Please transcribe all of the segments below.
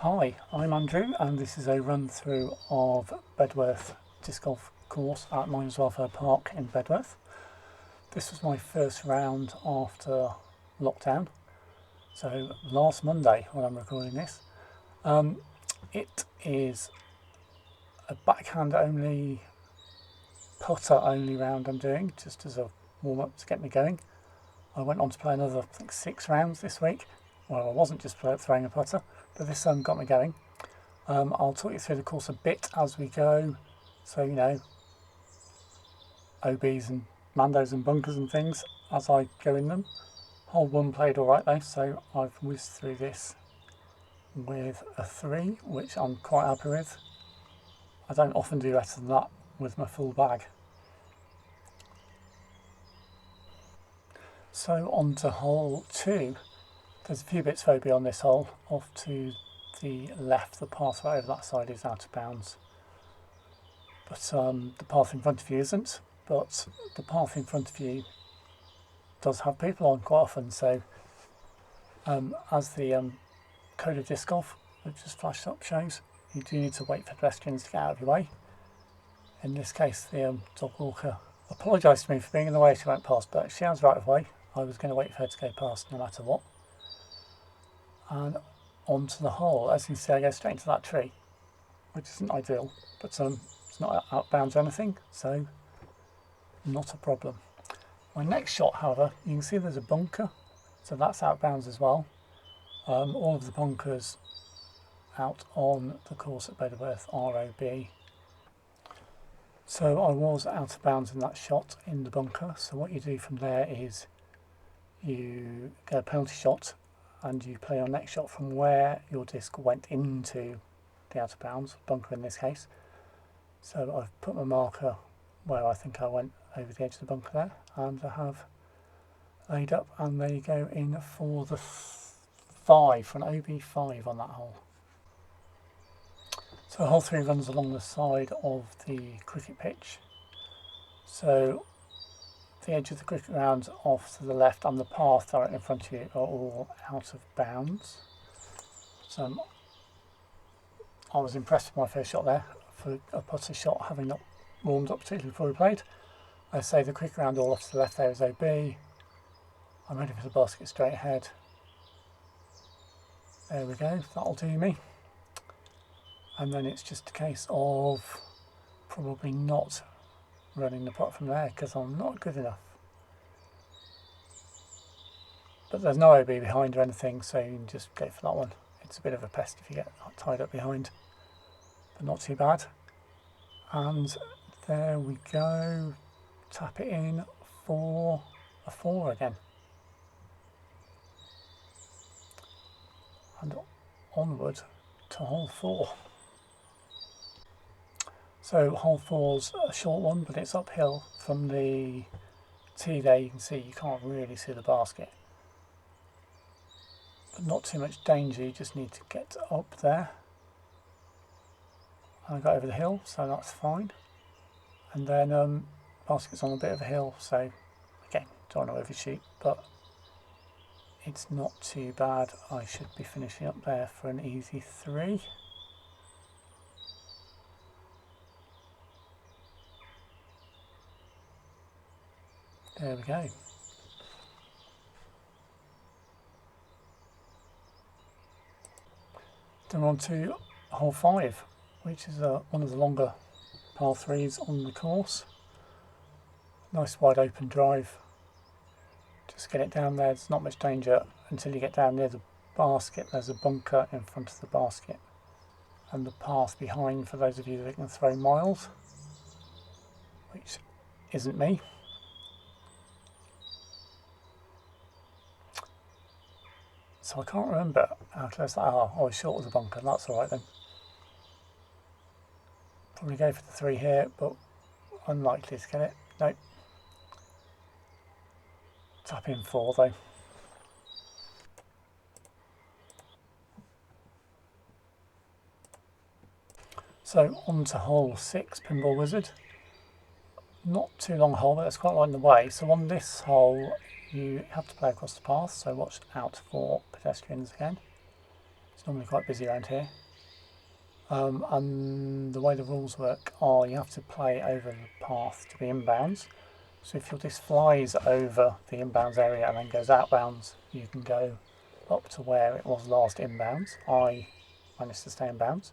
Hi, I'm Andrew and this is a run through of Bedworth Disc Golf course at Mines Welfare Park in Bedworth. This was my first round after lockdown, so last Monday when I'm recording this. It is a backhand only, putter only round I'm doing just as a warm up to get me going. I went on to play another, I think, 6 rounds this week. Well, I wasn't just throwing a putter, but this got me going. I'll talk you through the course a bit as we go, so you know, OBs and mandos and bunkers and things as I go in them. Hole 1 played alright though, so I've whizzed through this with a 3, which I'm quite happy with. I don't often do better than that with my full bag. So on to hole 2. There's a few bits of OB on this hole. Off to the left, the pathway over that side is out of bounds. But the path in front of you isn't. But the path in front of you does have people on quite often. So as the code of disc golf that just flashed up shows, you do need to wait for pedestrians to get out of your way. In this case, the dog walker apologised to me for being in the way. She went past, but she has right of way. I was going to wait for her to go past no matter what. And onto the hole. As you can see, I go straight into that tree, which isn't ideal, but it's not out of bounds or anything, so not a problem. My next shot, however, you can see there's a bunker, so that's out of bounds as well. All of the bunkers out on the course at Bedworth are OB. So I was out of bounds in that shot in the bunker, so what you do from there is you get a penalty shot and you play your next shot from where your disc went into the out of bounds, bunker in this case. So I've put my marker where I think I went over the edge of the bunker there, and I have laid up, and there you go in for the 5, for an OB5 on that hole. So hole 3 runs along the side of the cricket pitch. So the edge of the cricket ground off to the left and the path directly in front of you are all out of bounds. So I was impressed with my first shot there for a putter shot, having not warmed up particularly before we played. I say the cricket ground all off to the left there is OB. I'm ready for the basket straight ahead. There we go, that'll do me. And then it's just a case of probably not running the putt from there because I'm not good enough. But there's no OB behind or anything, so you can just go for that one. It's a bit of a pest if you get tied up behind, but not too bad. And there we go. Tap it in for a 4 again. And onward to hole 4. So hole 4's a short one, but it's uphill from the tee there. You can see you can't really see the basket, but not too much danger. You just need to get up there. I got over the hill, so that's fine. And then basket's on a bit of a hill, so again, don't want to overshoot, but it's not too bad. I should be finishing up there for an easy 3. There we go. Then we're on to hole 5, which is one of the longer par 3s on the course. Nice wide open drive. Just get it down there. There's not much danger until you get down near the basket. There's a bunker in front of the basket and the path behind for those of you that can throw miles, which isn't me. So I can't remember how close that are. I was short of the bunker, that's alright then. Probably go for the 3 here, but unlikely to get it. Nope. Tap in 4 though. So on to hole 6, Pinball Wizard. Not too long a hole, but it's quite right in the way. So on this hole, you have to play across the path, so watch out for pedestrians again. It's normally quite busy around here. And the way the rules work are you have to play over the path to be inbounds. So if your disc flies over the inbounds area and then goes outbounds, you can go up to where it was last inbounds. I managed to stay inbounds.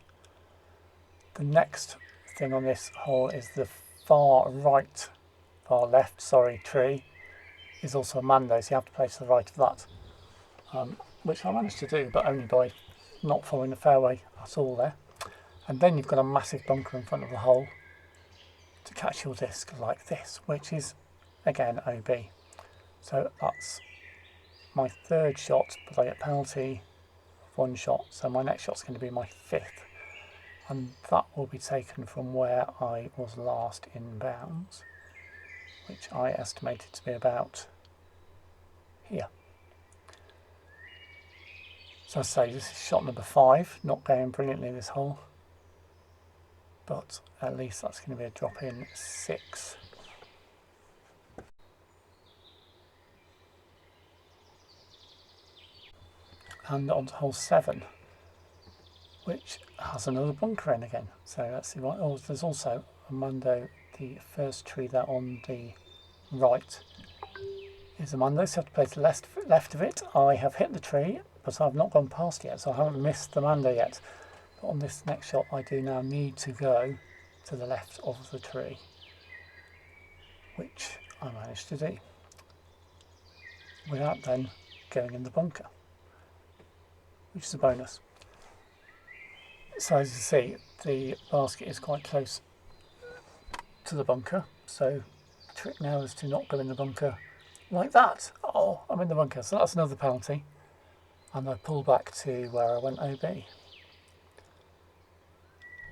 The next thing on this hole is the far left tree is also a mando, so you have to play to the right of that, which I managed to do, but only by not following the fairway at all there. And then you've got a massive bunker in front of the hole to catch your disc like this, which is again OB. So that's my third shot, but I get penalty of 1 shot, so my next shot's going to be my 5th, and that will be taken from where I was last inbounds, which I estimated to be about here. So I say this is shot number 5, not going brilliantly this hole, but at least that's going to be a drop in 6. And on to hole 7, which has another bunker in again. So let's see what. Oh, there's also a mando. The first tree there on the right is a mando, so I have to play to the left of it. I have hit the tree, but I've not gone past yet, so I haven't missed the mando yet. But on this next shot, I do now need to go to the left of the tree, which I managed to do without then going in the bunker, which is a bonus. So as you see, the basket is quite close to the bunker, so the trick now is to not go in the bunker like that. Oh, I'm in the bunker, so that's another penalty, and I pull back to where I went OB.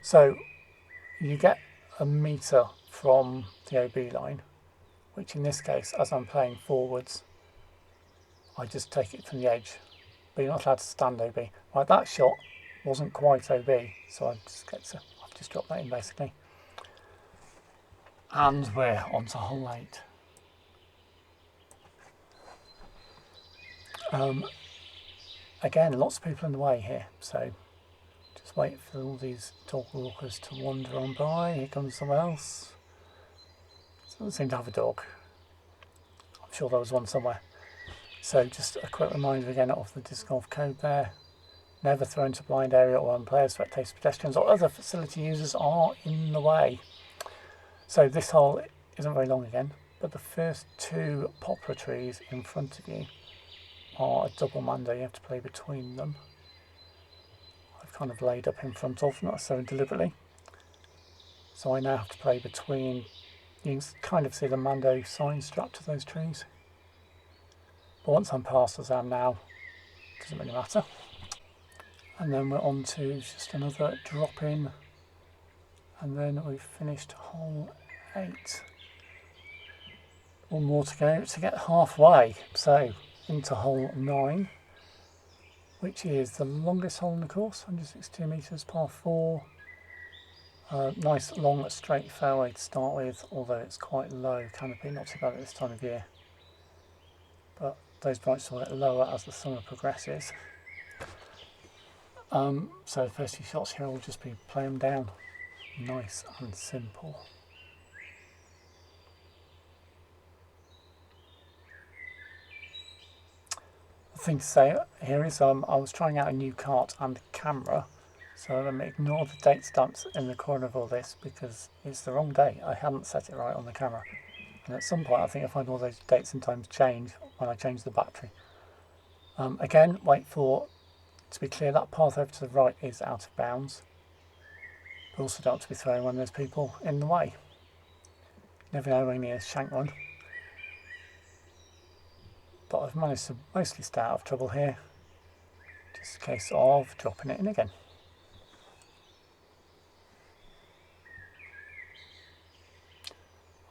So you get a metre from the OB line, which in this case, as I'm playing forwards, I just take it from the edge, but you're not allowed to stand OB. Right, that shot wasn't quite OB, so I've just dropped that in basically. And we're on to hole 8. Again, lots of people in the way here, so just wait for all these dog walkers to wander on by. Here comes someone else. Doesn't seem to have a dog. I'm sure there was one somewhere. So just a quick reminder again of the disc golf code there. Never throw into blind area or when players, spectators, pedestrians or other facility users are in the way. So this hole isn't very long again, but the first 2 poplar trees in front of you are a double mando. You have to play between them. I've kind of laid up in front of, not so deliberately. So I now have to play between. You can kind of see the mando sign strapped to those trees. But once I'm past as I am now, it doesn't really matter. And then we're on to just another drop in, and then we've finished hole 8. One more to go to get halfway, so into hole 9, which is the longest hole in the course, 162 metres, par 4. Nice long straight fairway to start with, although it's quite low canopy, not too bad at this time of year, but those branches will get lower as the summer progresses. So the first few shots here will just be play them down, nice and simple. The thing to say here is I was trying out a new cart and camera, so I'm going to ignore the date stamps in the corner of all this because it's the wrong day. I hadn't set it right on the camera, and at some point I think I'll find all those dates and times change when I change the battery. Again, wait for, to be clear, that path over to the right is out of bounds, but also don't want to be throwing when there's people in the way. Never know when you shank one. But I've managed to mostly stay out of trouble here, just a case of dropping it in again.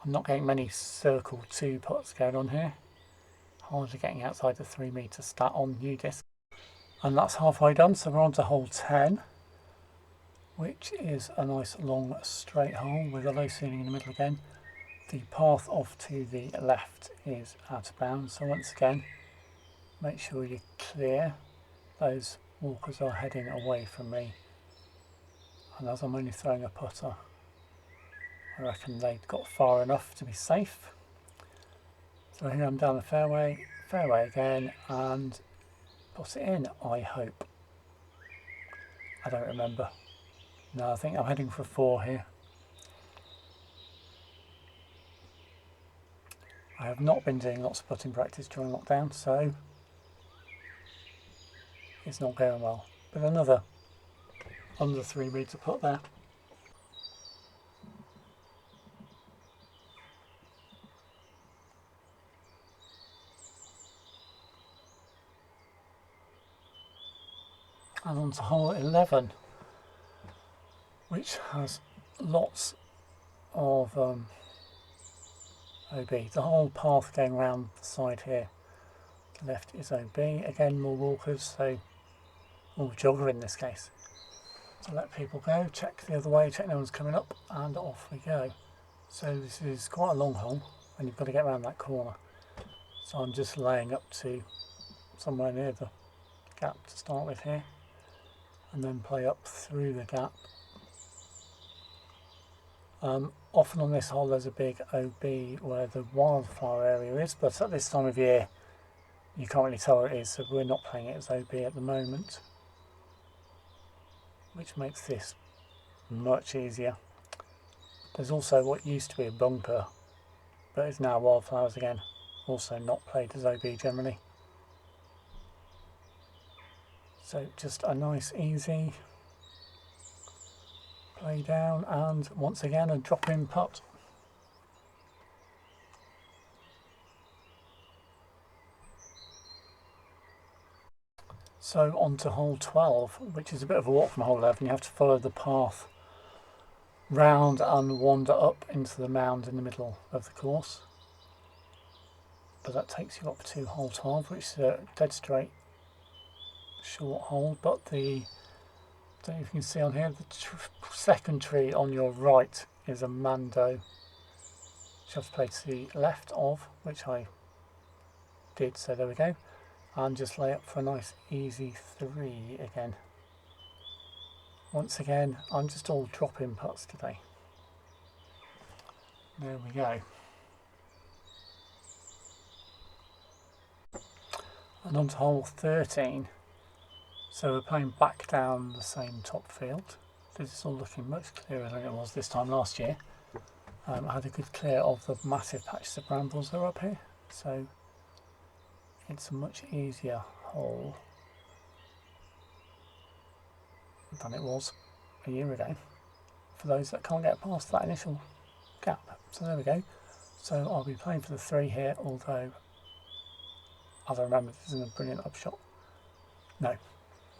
I'm not getting many circle 2 putts going on here, hardly getting outside the 3 metre stat on new disc. And that's halfway done, so we're on to hole 10, which is a nice long straight hole with a low ceiling in the middle again. The path off to the left is out of bounds, so once again make sure you clear those walkers are heading away from me, and as I'm only throwing a putter, I reckon they got far enough to be safe. So here I'm down the fairway again, and put it in, I hope. I don't remember. No, I think I'm heading for 4 here. I have not been doing lots of putting practice during lockdown, so it's not going well. But another under 3 metre putt there. And on to hole 11, which has lots of OB. The whole path going around the side here, the left is OB. Again, more walkers, so more jogger in this case. So let people go, check the other way, check no one's coming up, and off we go. So this is quite a long hole, and you've got to get around that corner. So I'm just laying up to somewhere near the gap to start with here, and then play up through the gap. Often on this hole there's a big OB where the wildflower area is, but at this time of year you can't really tell where it is, so we're not playing it as OB at the moment, which makes this much easier. There's also what used to be a bunker, but is now wildflowers again, also not played as OB generally. So just a nice easy play down, and once again a drop in putt. So on to hole 12, which is a bit of a walk from hole 11. You have to follow the path round and wander up into the mound in the middle of the course. But that takes you up to hole 12, which is a dead straight short hole, but the, I don't know if you can see on here, the second tree on your right is a mando, which you have to play to the left of, which I did, so there we go, and just lay up for a nice easy 3 again. Once again, I'm just all drop-in putts today. There we go. And on to hole 13. So we're playing back down the same top field. This is all looking much clearer than it was this time last year. I had a good clear of the massive patches of brambles that are up here, so it's a much easier hole than it was a year ago for those that can't get past that initial gap. So there we go. So I'll be playing for the 3 here, although as I remember this isn't a brilliant upshot. No,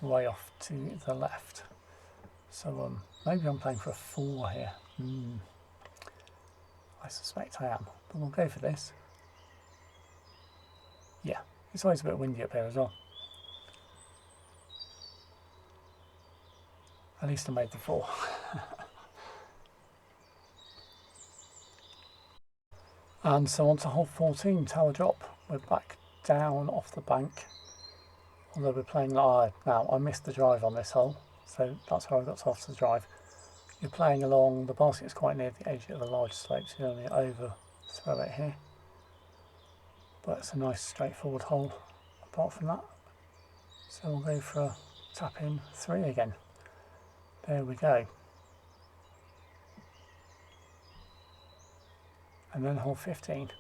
way off to the left. So maybe I'm playing for a 4 here. I suspect I am, but we'll go for this. Yeah, it's always a bit windy up here as well. At least I made the 4. And so on to hole 14, tower drop. We're back down off the bank. Although we're playing now, I missed the drive on this hole, so that's how I got to off the drive. You're playing along, the basket's quite near the edge of a large slope, so you only overthrow it here. But it's a nice straightforward hole apart from that. So we'll go for a tap in 3 again. There we go. And then hole 15,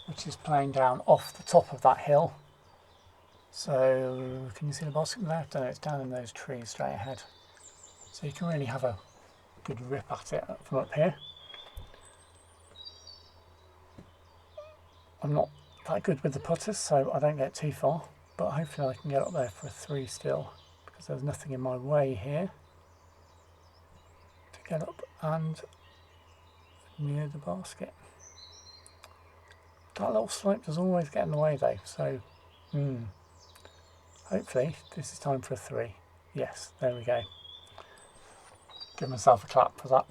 which is playing down off the top of that hill. So can you see the basket there? I don't know, it's down in those trees straight ahead. So you can really have a good rip at it from up here. I'm not that good with the putters, so I don't get too far, but hopefully I can get up there for a 3 still, because there's nothing in my way here to get up and near the basket. That little slope does always get in the way though, so hopefully this is time for a 3. Yes, there we go. Give myself a clap for that.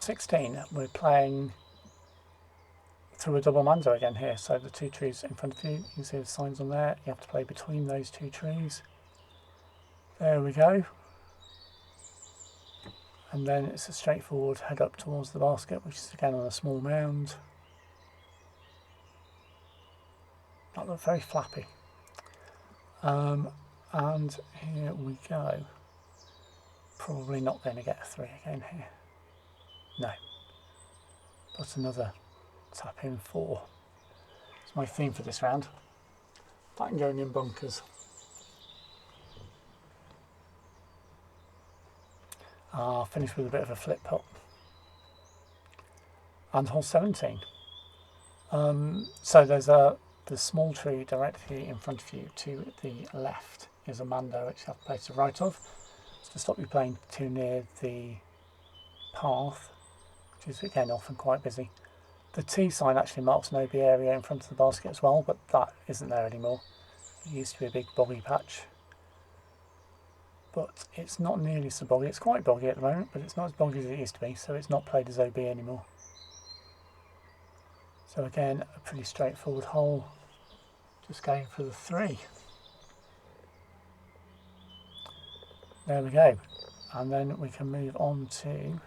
16, we're playing through a double mando again here. So the 2 trees in front of you, you can see the signs on there. You have to play between those 2 trees. There we go. And then it's a straightforward head up towards the basket, which is again on a small mound. That looked very flappy. And here we go. Probably not going to get a 3 again here. No. But another tap in 4. It's my theme for this round. That and going in bunkers. Finish with a bit of a flip putt. And hole 17. So there's the small tree directly in front of you to the left is a mando which you have to play to the right of. To stop you playing too near the path, which is again often quite busy. The T sign actually marks an OB area in front of the basket as well, but that isn't there anymore. It used to be a big boggy patch, but it's not nearly so boggy. It's quite boggy at the moment, but it's not as boggy as it used to be, so it's not played as OB anymore. So again, a pretty straightforward hole, just going for the 3. There we go, and then we can move on to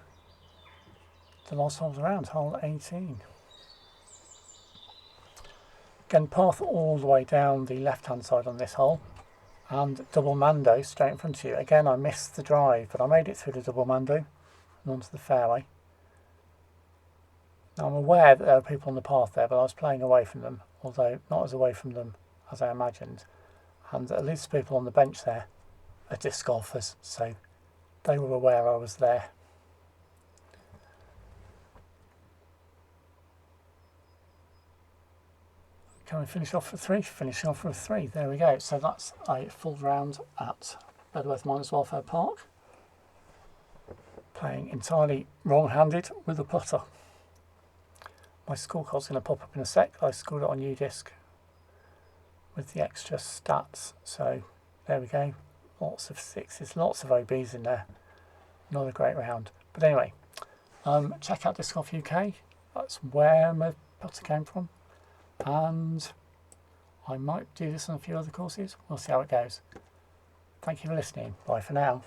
the last holes around, hole 18. Again, path all the way down the left hand side on this hole, and double mando straight in front of you. Again, I missed the drive, but I made it through the double mando and onto the fairway. Now I'm aware that there are people on the path there, but I was playing away from them, although not as away from them as I imagined. And at least the people on the bench there are disc golfers, so they were aware I was there. Can we finish off for 3? Finishing off with 3, there we go. So that's a full round at Bedworth Miners Welfare Park. Playing entirely wrong-handed with a putter. My scorecard's going to pop up in a sec. I scored it on UDisc with the extra stats, so there we go. Lots of 6s, lots of OBs in there. Not a great round. But anyway, check out Disc Golf UK. That's where my putter came from. And I might do this on a few other courses. We'll see how it goes. Thank you for listening. Bye for now.